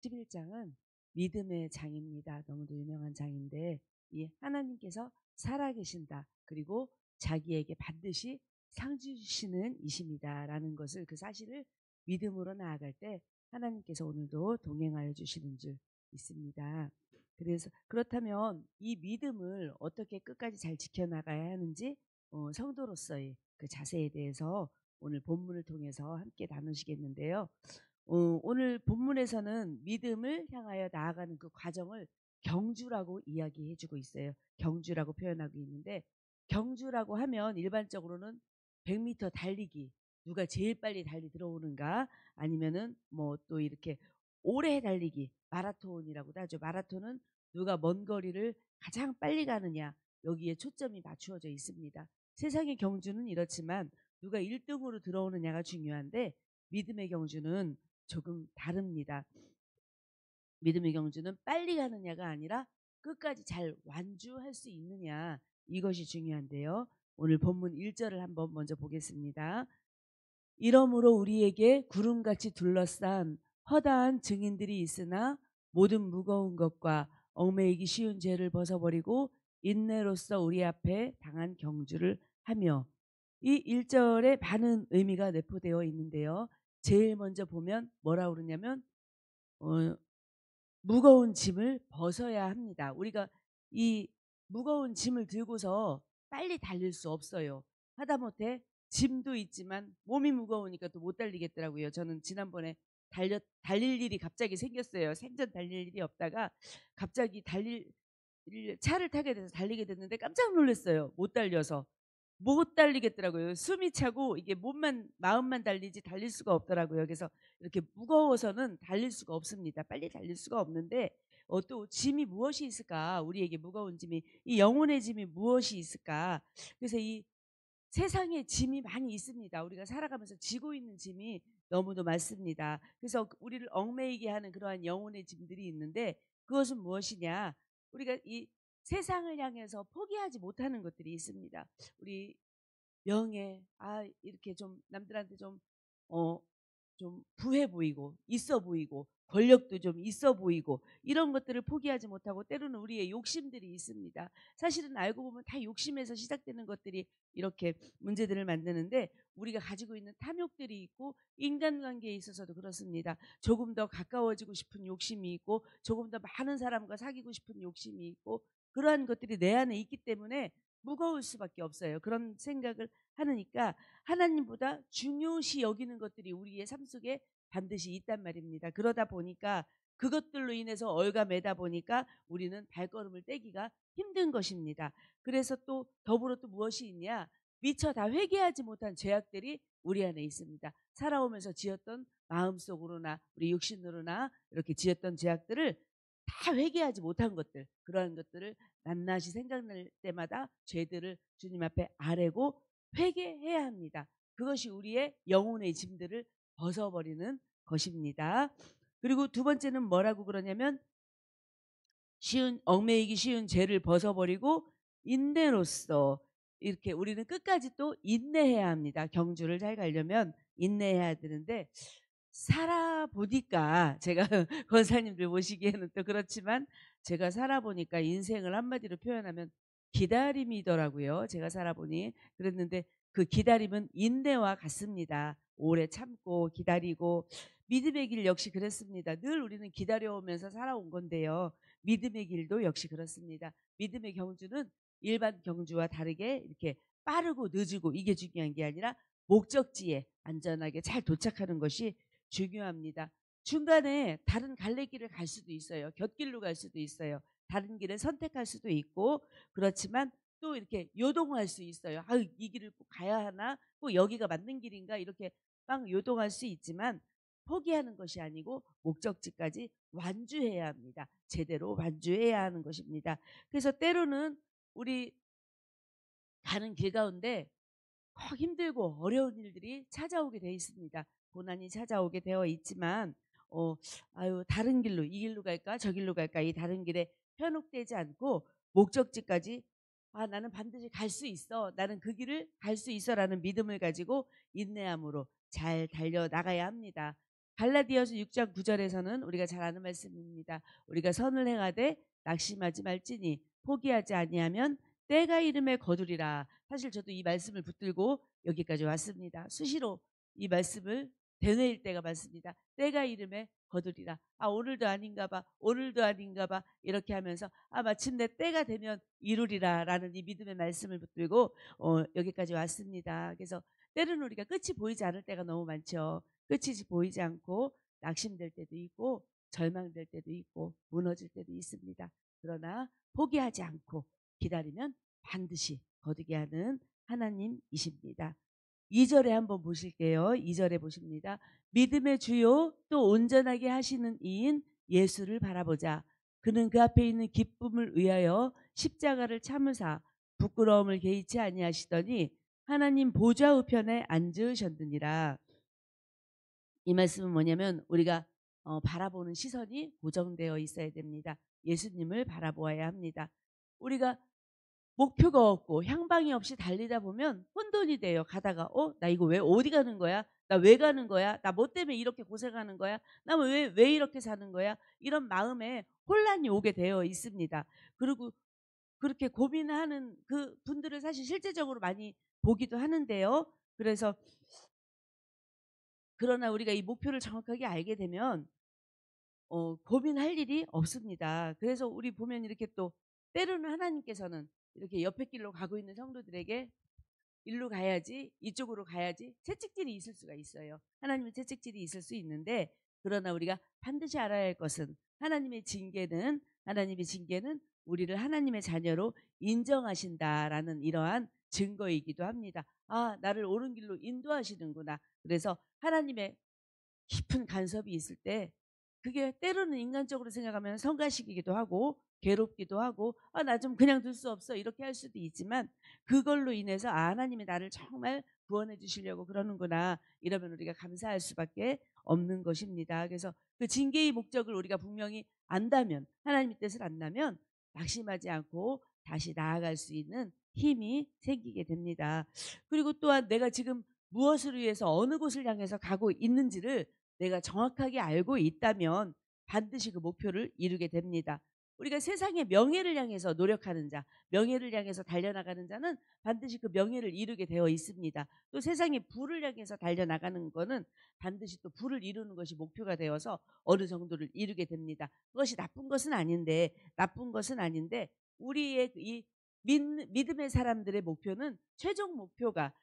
11장은 믿음의 장입니다. 너무도 유명한 장인데 이 하나님께서 살아계신다. 그리고 자기에게 반드시 상 주시는 이십니다라는 것을 그 사실을 믿음으로 나아갈 때 하나님께서 오늘도 동행하여 주시는 줄 믿습니다. 그래서 그렇다면 이 믿음을 어떻게 끝까지 잘 지켜나가야 하는지 성도로서의 그 자세에 대해서 오늘 본문을 통해서 함께 나누시겠는데요. 오늘 본문에서는 믿음을 향하여 나아가는 그 과정을 경주라고 이야기해 주고 있어요. 경주라고 표현하고 있는데 경주라고 하면 일반적으로는 100m 달리기, 누가 제일 빨리 달리 들어오는가, 아니면은 뭐 또 이렇게 오래 달리기, 마라톤이라고도 하죠. 마라톤은 누가 먼 거리를 가장 빨리 가느냐, 여기에 초점이 맞추어져 있습니다. 세상의 경주는 이렇지만 누가 1등으로 들어오느냐가 중요한데 믿음의 경주는 조금 다릅니다. 믿음의 경주는 빨리 가느냐가 아니라 끝까지 잘 완주할 수 있느냐, 이것이 중요한데요. 오늘 본문 1절을 한번 먼저 보겠습니다. 이러므로 우리에게 구름같이 둘러싼 허다한 증인들이 있으나 모든 무거운 것과 얽매이기 쉬운 죄를 벗어버리고 인내로써 우리 앞에 당한 경주를 하며, 이 1절에 많은 의미가 내포되어 있는데요. 제일 먼저 보면 뭐라고 그러냐면 무거운 짐을 벗어야 합니다. 우리가 이 무거운 짐을 들고서 빨리 달릴 수 없어요. 하다못해 짐도 있지만 몸이 무거우니까 또 못 달리겠더라고요. 저는 지난번에 달릴 일이 갑자기 생겼어요. 생전 달릴 일이 없다가 갑자기 차를 타게 돼서 달리게 됐는데 깜짝 놀랐어요. 못 달려서. 못 달리겠더라고요. 숨이 차고 이게 마음만 달리지 달릴 수가 없더라고요. 그래서 이렇게 무거워서는 달릴 수가 없습니다. 빨리 달릴 수가 없는데 또 짐이 무엇이 있을까? 우리에게 무거운 짐이, 이 영혼의 짐이 무엇이 있을까? 그래서 이 세상에 짐이 많이 있습니다. 우리가 살아가면서 지고 있는 짐이 너무도 많습니다. 그래서 우리를 얽매이게 하는 그러한 영혼의 짐들이 있는데 그것은 무엇이냐? 우리가 이 세상을 향해서 포기하지 못하는 것들이 있습니다. 우리 명예, 이렇게 좀 남들한테 좀 부해 보이고 있어 보이고 권력도 좀 있어 보이고 이런 것들을 포기하지 못하고 때로는 우리의 욕심들이 있습니다. 사실은 알고 보면 다 욕심에서 시작되는 것들이 이렇게 문제들을 만드는데, 우리가 가지고 있는 탐욕들이 있고 인간관계에 있어서도 그렇습니다. 조금 더 가까워지고 싶은 욕심이 있고 조금 더 많은 사람과 사귀고 싶은 욕심이 있고 그러한 것들이 내 안에 있기 때문에 무거울 수밖에 없어요. 그런 생각을 하니까 하나님보다 중요시 여기는 것들이 우리의 삶 속에 반드시 있단 말입니다. 그러다 보니까 그것들로 인해서 얼가매다 보니까 우리는 발걸음을 떼기가 힘든 것입니다. 그래서 또 더불어 또 무엇이 있냐? 미처 다 회개하지 못한 죄악들이 우리 안에 있습니다. 살아오면서 지었던 마음속으로나 우리 육신으로나 이렇게 지었던 죄악들을 다 회개하지 못한 것들, 그러한 것들을 낱낱이 생각날 때마다 죄들을 주님 앞에 아뢰고 회개해야 합니다. 그것이 우리의 영혼의 짐들을 벗어버리는 것입니다. 그리고 두 번째는 뭐라고 그러냐면 얽매이기 쉬운 죄를 벗어버리고 인내로써, 이렇게 우리는 끝까지 또 인내해야 합니다. 경주를 잘 가려면 인내해야 되는데 살아보니까 제가 권사님들 모시기에는 또 그렇지만 제가 살아보니까 인생을 한마디로 표현하면 기다림이더라고요. 제가 살아보니 그랬는데 그 기다림은 인내와 같습니다. 오래 참고 기다리고, 믿음의 길 역시 그랬습니다. 늘 우리는 기다려오면서 살아온 건데요. 믿음의 길도 역시 그렇습니다. 믿음의 경주는 일반 경주와 다르게 이렇게 빠르고 늦고 이게 중요한 게 아니라 목적지에 안전하게 잘 도착하는 것이 중요합니다. 중간에 다른 갈래길을 갈 수도 있어요. 곁길로 갈 수도 있어요. 다른 길을 선택할 수도 있고, 그렇지만 또 이렇게 요동할 수 있어요. 이 길을 꼭 가야 하나? 꼭 여기가 맞는 길인가? 이렇게 막 요동할 수 있지만 포기하는 것이 아니고 목적지까지 완주해야 합니다. 제대로 완주해야 하는 것입니다. 그래서 때로는 우리 가는 길 가운데 꼭 힘들고 어려운 일들이 찾아오게 돼 있습니다. 고난이 찾아오게 되어 있지만 다른 길로, 이 길로 갈까 저 길로 갈까, 이 다른 길에 현혹되지 않고 목적지까지 나는 반드시 갈 수 있어, 나는 그 길을 갈 수 있어 라는 믿음을 가지고 인내함으로 잘 달려나가야 합니다. 갈라디아서 6장 9절에서는 우리가 잘 아는 말씀입니다. 우리가 선을 행하되 낙심하지 말지니 포기하지 아니하면 때가 이름에 거두리라. 사실 저도 이 말씀을 붙들고 여기까지 왔습니다. 수시로 이 말씀을 되뇌일 때가 많습니다. 때가 이름에 거두리라. 아, 오늘도 아닌가 봐. 오늘도 아닌가 봐. 이렇게 하면서 마침내 때가 되면 이루리라 라는 이 믿음의 말씀을 붙들고 여기까지 왔습니다. 그래서 때로는 우리가 끝이 보이지 않을 때가 너무 많죠. 끝이 보이지 않고 낙심될 때도 있고 절망될 때도 있고 무너질 때도 있습니다. 그러나 포기하지 않고 기다리면 반드시 거두게 하는 하나님이십니다. 2절에 한번 보실게요. 2절에 보십니다. 믿음의 주요 또 온전하게 하시는 이인 예수를 바라보자. 그는 그 앞에 있는 기쁨을 위하여 십자가를 참으사 부끄러움을 개의치 아니하시더니 하나님 보좌 우편에 앉으셨느니라. 이 말씀은 뭐냐면 우리가 바라보는 시선이 고정되어 있어야 됩니다. 예수님을 바라보아야 합니다. 우리가 목표가 없고 향방이 없이 달리다 보면 혼돈이 돼요. 가다가 나 이거 왜 어디 가는 거야? 나 왜 가는 거야? 나 뭐 때문에 이렇게 고생하는 거야? 나 왜 이렇게 사는 거야? 이런 마음에 혼란이 오게 되어 있습니다. 그리고 그렇게 고민하는 그 분들을 사실 실제적으로 많이 보기도 하는데요. 그래서 그러나 우리가 이 목표를 정확하게 알게 되면 고민할 일이 없습니다. 그래서 우리 보면 이렇게 또 때로는 하나님께서는 이렇게 옆에 길로 가고 있는 성도들에게 일로 가야지, 이쪽으로 가야지 채찍질이 있을 수가 있어요. 하나님의 채찍질이 있을 수 있는데, 그러나 우리가 반드시 알아야 할 것은 하나님의 징계는 우리를 하나님의 자녀로 인정하신다라는 이러한 증거이기도 합니다. 나를 옳은 길로 인도하시는구나. 그래서 하나님의 깊은 간섭이 있을 때 그게 때로는 인간적으로 생각하면 성가시기도 하고 괴롭기도 하고 나 좀 그냥 둘 수 없어 이렇게 할 수도 있지만, 그걸로 인해서 하나님이 나를 정말 구원해 주시려고 그러는구나 이러면 우리가 감사할 수밖에 없는 것입니다. 그래서 그 징계의 목적을 우리가 분명히 안다면, 하나님의 뜻을 안다면 낙심하지 않고 다시 나아갈 수 있는 힘이 생기게 됩니다. 그리고 또한 내가 지금 무엇을 위해서 어느 곳을 향해서 가고 있는지를 내가 정확하게 알고 있다면 반드시 그 목표를 이루게 됩니다. 우리가 세상의 명예를 향해서 노력하는 자, 명예를 향해서 달려나가는 자는 반드시 그 명예를 이루게 되어 있습니다. 또 세상의 부를 향해서 달려나가는 것은 반드시 또 부를 이루는 것이 목표가 되어서 어느 정도를 이루게 됩니다. 그것이 나쁜 것은 아닌데 우리의 이 믿음의 사람들의 목표는 최종 목표가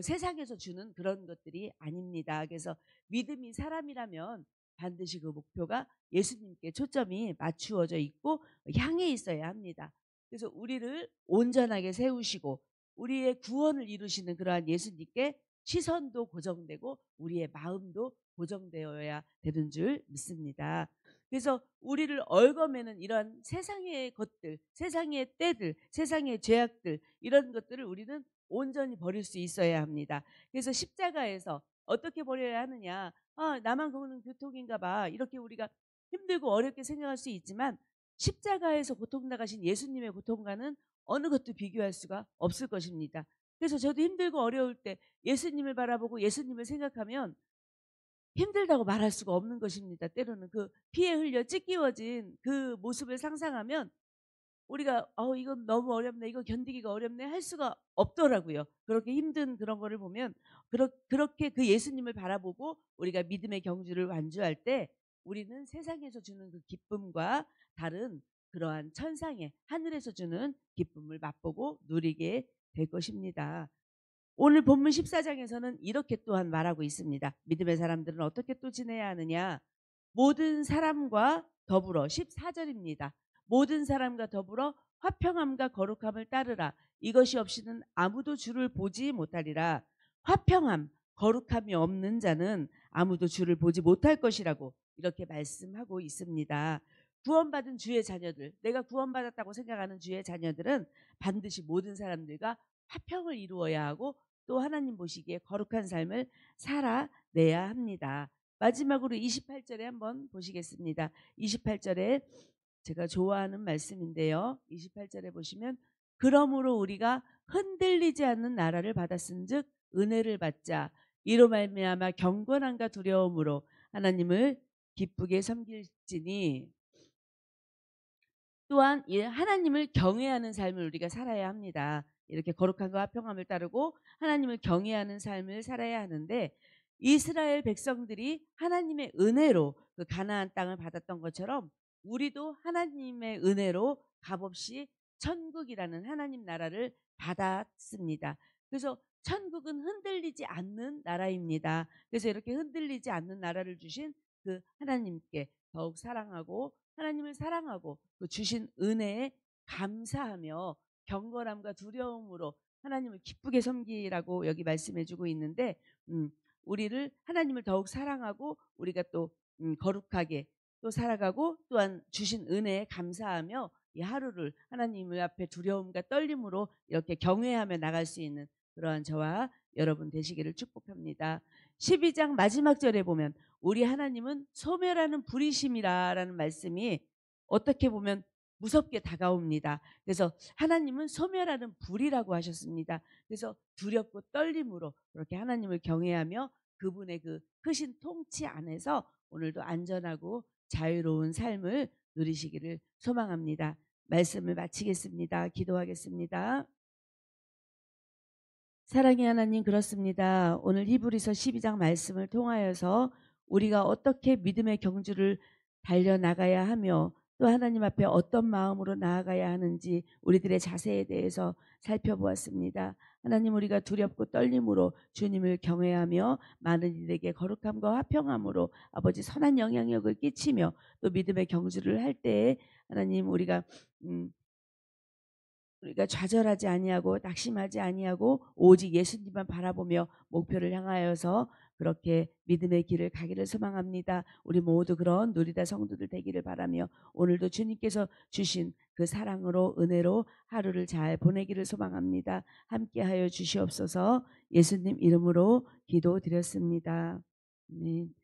세상에서 주는 그런 것들이 아닙니다. 그래서 믿음이 사람이라면 반드시 그 목표가 예수님께 초점이 맞추어져 있고 향해 있어야 합니다. 그래서 우리를 온전하게 세우시고 우리의 구원을 이루시는 그러한 예수님께 시선도 고정되고 우리의 마음도 고정되어야 되는 줄 믿습니다. 그래서 우리를 얽어매는 이런 세상의 것들, 세상의 때들, 세상의 죄악들, 이런 것들을 우리는 온전히 버릴 수 있어야 합니다. 그래서 십자가에서 어떻게 버려야 하느냐, 나만 겪는 고통인가 봐 이렇게 우리가 힘들고 어렵게 생각할 수 있지만, 십자가에서 고통 나가신 예수님의 고통과는 어느 것도 비교할 수가 없을 것입니다. 그래서 저도 힘들고 어려울 때 예수님을 바라보고 예수님을 생각하면 힘들다고 말할 수가 없는 것입니다. 때로는 그 피에 흘려 찢기워진 그 모습을 상상하면 우리가 이건 너무 어렵네, 이거 견디기가 어렵네 할 수가 없더라고요. 그렇게 힘든 그런 거를 보면 그렇게 그 예수님을 바라보고 우리가 믿음의 경주를 완주할 때 우리는 세상에서 주는 그 기쁨과 다른 그러한 천상의 하늘에서 주는 기쁨을 맛보고 누리게 될 것입니다. 오늘 본문 14장에서는 이렇게 또한 말하고 있습니다. 믿음의 사람들은 어떻게 또 지내야 하느냐. 모든 사람과 더불어 14절입니다. 모든 사람과 더불어 화평함과 거룩함을 따르라. 이것이 없이는 아무도 주를 보지 못하리라. 화평함, 거룩함이 없는 자는 아무도 주를 보지 못할 것이라고 이렇게 말씀하고 있습니다. 구원받은 주의 자녀들, 내가 구원받았다고 생각하는 주의 자녀들은 반드시 모든 사람들과 화평을 이루어야 하고 또 하나님 보시기에 거룩한 삶을 살아내야 합니다. 마지막으로 28절에 한번 보시겠습니다. 28절에 제가 좋아하는 말씀인데요. 28절에 보시면 그러므로 우리가 흔들리지 않는 나라를 받았은즉 은혜를 받자. 이로 말미암아 경건함과 두려움으로 하나님을 기쁘게 섬길지니 또한 이 하나님을 경외하는 삶을 우리가 살아야 합니다. 이렇게 거룩함과 화평함을 따르고 하나님을 경외하는 삶을 살아야 하는데 이스라엘 백성들이 하나님의 은혜로 그 가나안 땅을 받았던 것처럼 우리도 하나님의 은혜로 값없이 천국이라는 하나님 나라를 받았습니다. 그래서 천국은 흔들리지 않는 나라입니다. 그래서 이렇게 흔들리지 않는 나라를 주신 그 하나님께 더욱 사랑하고 하나님을 사랑하고 그 주신 은혜에 감사하며 경건함과 두려움으로 하나님을 기쁘게 섬기라고 여기 말씀해 주고 있는데 우리를 하나님을 더욱 사랑하고 우리가 또 거룩하게 또 살아가고 또한 주신 은혜에 감사하며 이 하루를 하나님을 앞에 두려움과 떨림으로 이렇게 경외하며 나갈 수 있는 그러한 저와 여러분 되시기를 축복합니다. 12장 마지막 절에 보면 우리 하나님은 소멸하는 불이심이라라는 말씀이 어떻게 보면 무섭게 다가옵니다. 그래서 하나님은 소멸하는 불이라고 하셨습니다. 그래서 두렵고 떨림으로 그렇게 하나님을 경외하며 그분의 그 크신 통치 안에서 오늘도 안전하고 자유로운 삶을 누리시기를 소망합니다. 말씀을 마치겠습니다. 기도하겠습니다. 사랑의 하나님, 그렇습니다. 오늘 히브리서 12장 말씀을 통하여서 우리가 어떻게 믿음의 경주를 달려나가야 하며 또 하나님 앞에 어떤 마음으로 나아가야 하는지 우리들의 자세에 대해서 살펴보았습니다. 하나님, 우리가 두렵고 떨림으로 주님을 경외하며 많은 이들에게 거룩함과 화평함으로 아버지 선한 영향력을 끼치며 또 믿음의 경주를 할 때에 하나님 우리가 좌절하지 아니하고 낙심하지 아니하고 오직 예수님만 바라보며 목표를 향하여서 그렇게 믿음의 길을 가기를 소망합니다. 우리 모두 그런 누리다 성도들 되기를 바라며 오늘도 주님께서 주신 그 사랑으로 은혜로 하루를 잘 보내기를 소망합니다. 함께하여 주시옵소서. 예수님 이름으로 기도드렸습니다. 아멘.